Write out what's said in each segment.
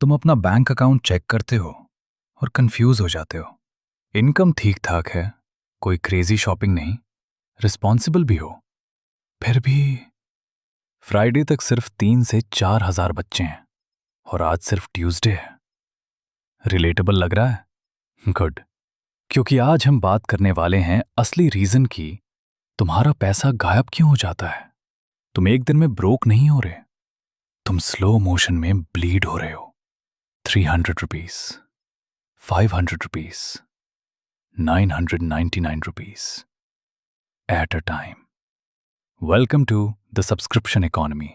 तुम अपना bank account check करते हो और कंफ्यूज हो जाते हो। इनकम ठीक ठाक है, कोई क्रेजी शॉपिंग नहीं, रिस्पॉन्सिबल भी हो, फिर भी फ्राइडे तक सिर्फ 3 से 4 हज़ार बच्चे हैं और आज सिर्फ ट्यूसडे है। रिलेटेबल लग रहा है? गुड। क्योंकि आज हम बात करने वाले हैं असली रीजन की तुम्हारा पैसा गायब क्यों हो जाता है। तुम एक दिन में ब्रोक नहीं हो रहे, तुम स्लो मोशन में ब्लीड हो रहे हो। 300 rupees, 500 rupees, 999 rupees at a time. Welcome to the subscription economy,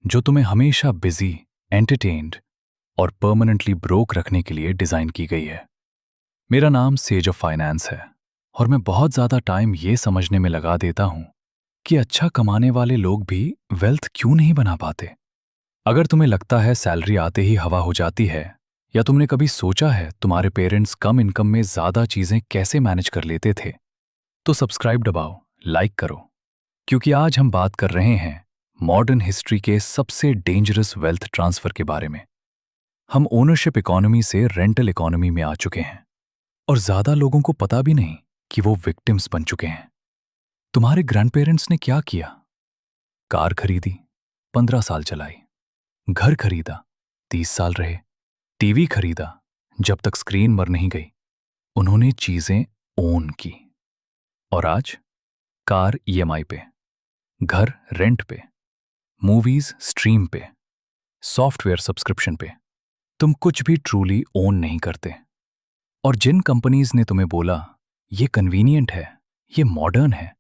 जो तुम्हें हमेशा बिजी, एंटरटेन्ड और परमानेंटली ब्रोक रखने के लिए डिजाइन की गई है। मेरा नाम सेज ऑफ फाइनेंस है और मैं बहुत ज्यादा टाइम ये समझने में लगा देता हूं कि अच्छा कमाने वाले लोग भी वेल्थ क्यों नहीं बना पाते। अगर तुम्हें लगता है सैलरी आते ही हवा हो जाती है, या तुमने कभी सोचा है तुम्हारे पेरेंट्स कम इनकम में ज्यादा चीजें कैसे मैनेज कर लेते थे, तो सब्सक्राइब दबाओ, लाइक करो, क्योंकि आज हम बात कर रहे हैं मॉडर्न हिस्ट्री के सबसे डेंजरस वेल्थ ट्रांसफर के बारे में। हम ओनरशिप इकोनॉमी से रेंटल इकोनॉमी में आ चुके हैं और ज्यादा लोगों को पता भी नहीं कि वो विक्टिम्स बन चुके हैं। तुम्हारे ग्रैंडपेरेंट्स ने क्या किया? कार खरीदी, 15 साल चलाई। घर खरीदा, 30 साल रहे। टीवी खरीदा, जब तक स्क्रीन मर नहीं गई। उन्होंने चीजें ओन की। और आज कार ईएमआई पे, घर रेंट पे, मूवीज स्ट्रीम पे, सॉफ्टवेयर सब्सक्रिप्शन पे। तुम कुछ भी ट्रूली ओन नहीं करते। और जिन कंपनीज ने तुम्हें बोला ये कन्वीनियंट है, ये मॉडर्न है,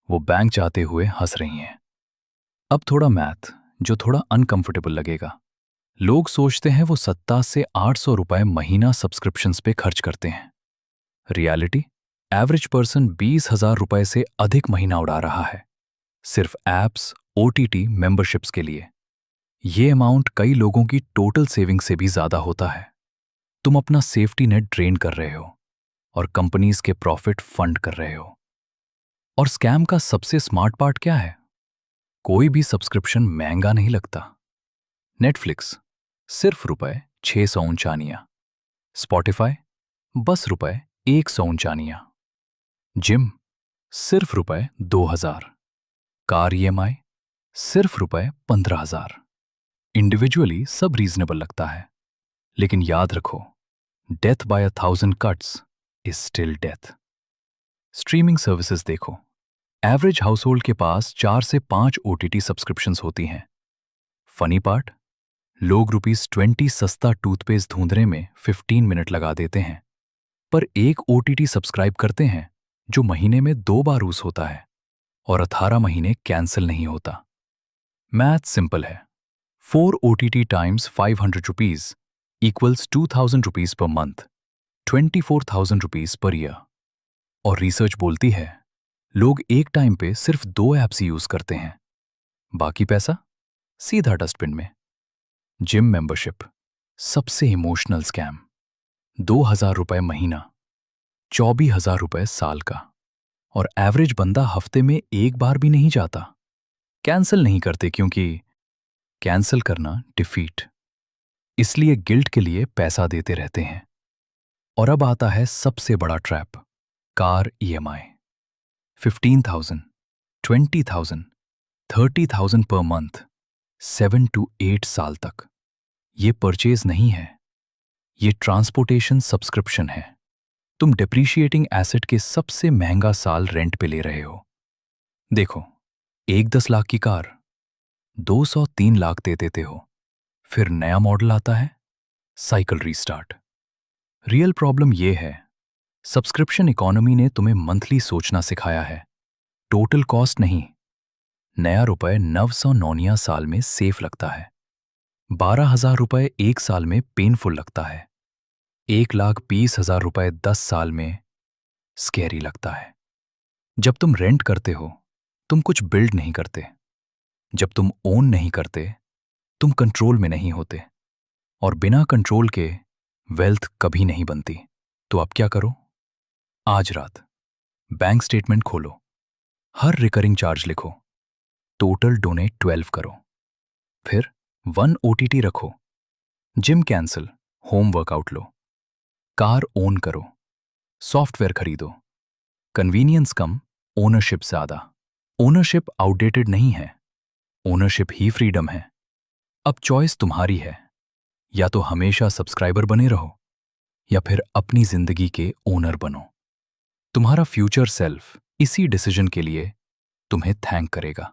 वो बैंक जाते हुए हंस रही हैं। अब थोड़ा मैथ जो थोड़ा अनकंफर्टेबल लगेगा। लोग सोचते हैं वो 70 से 800 रुपए महीना सब्सक्रिप्शंस पे खर्च करते हैं। रियलिटी, एवरेज पर्सन 20,000 रुपए से अधिक महीना उड़ा रहा है, सिर्फ एप्स, ओटीटी मेंबरशिप्स के लिए। ये अमाउंट कई लोगों की टोटल सेविंग से भी ज्यादा होता है। तुम अपना सेफ्टी नेट ड्रेन कर रहे हो और कंपनीज के प्रॉफिट फंड कर रहे हो। और स्कैम का सबसे स्मार्ट पार्ट क्या है? कोई भी सब्सक्रिप्शन महंगा नहीं लगता। नेटफ्लिक्स सिर्फ ₹649, स्पॉटिफाई बस ₹149, जिम सिर्फ ₹2,000, कार ईएमआई सिर्फ ₹15,000। इंडिविजुअली सब रीजनेबल लगता है, लेकिन याद रखो, death by 1,000 cuts is still death. Streaming services देखो, एवरेज हाउसहोल्ड के पास 4 से 5 ओटीटी सब्सक्रिप्शंस होती हैं। फनी पार्ट, लोग ₹20 सस्ता टूथपेस्ट ढूंढने में 15 मिनट लगा देते हैं, पर एक ओटीटी सब्सक्राइब करते हैं जो महीने में 2 बार यूज होता है और 18 महीने कैंसिल नहीं होता। मैथ सिंपल है। 4 OTT times 500 rupees equals 2,000 rupees per month, 24,000 rupees per year. और रिसर्च बोलती है लोग एक टाइम पे सिर्फ 2 ऐप्स ही यूज करते हैं, बाकी पैसा सीधा डस्टबिन में। जिम मेंबरशिप सबसे इमोशनल स्कैम। 2,000 रुपए महीना, 24,000 रुपए साल का, और एवरेज बंदा हफ्ते में एक बार भी नहीं जाता। कैंसिल नहीं करते क्योंकि कैंसिल करना डिफीट, इसलिए गिल्ट के लिए पैसा देते रहते हैं। और अब आता है सबसे बड़ा trap, car EMI. 15,000, 20,000, 30,000 per month, 7 to 8 साल तक। ये परचेज नहीं है, ये ट्रांसपोर्टेशन सब्सक्रिप्शन है। तुम डिप्रिशिएटिंग एसेट के सबसे महंगा साल रेंट पे ले रहे हो। देखो, एक 10 लाख की कार 203 लाख दे देते हो, फिर नया मॉडल आता है, साइकिल रीस्टार्ट। रियल प्रॉब्लम ये है, सब्सक्रिप्शन इकोनॉमी ने तुम्हें मंथली सोचना सिखाया है, टोटल कॉस्ट नहीं। नया रुपए 999 साल में सेफ लगता है, 12,000 रुपए एक साल में पेनफुल लगता है, 1,20,000 रुपए 10 साल में स्कैरी लगता है। जब तुम रेंट करते हो, तुम कुछ बिल्ड नहीं करते। जब तुम ओन नहीं करते, तुम कंट्रोल में नहीं होते। और बिना कंट्रोल के वेल्थ कभी नहीं बनती। तो अब क्या करो? आज रात बैंक स्टेटमेंट खोलो, हर रिकरिंग चार्ज लिखो, टोटल डोनेट 12 करो, फिर 1 ओटीटी रखो, जिम कैंसिल, होम वर्कआउट लो, कार ओन करो, सॉफ्टवेयर खरीदो, कन्वीनियंस कम, ओनरशिप ज्यादा। ओनरशिप आउटडेटेड नहीं है, ओनरशिप ही फ्रीडम है। अब चॉइस तुम्हारी है, या तो हमेशा सब्सक्राइबर बने रहो या फिर अपनी जिंदगी के ओनर बनो। तुम्हारा फ्यूचर सेल्फ इसी डिसीजन के लिए तुम्हें थैंक करेगा।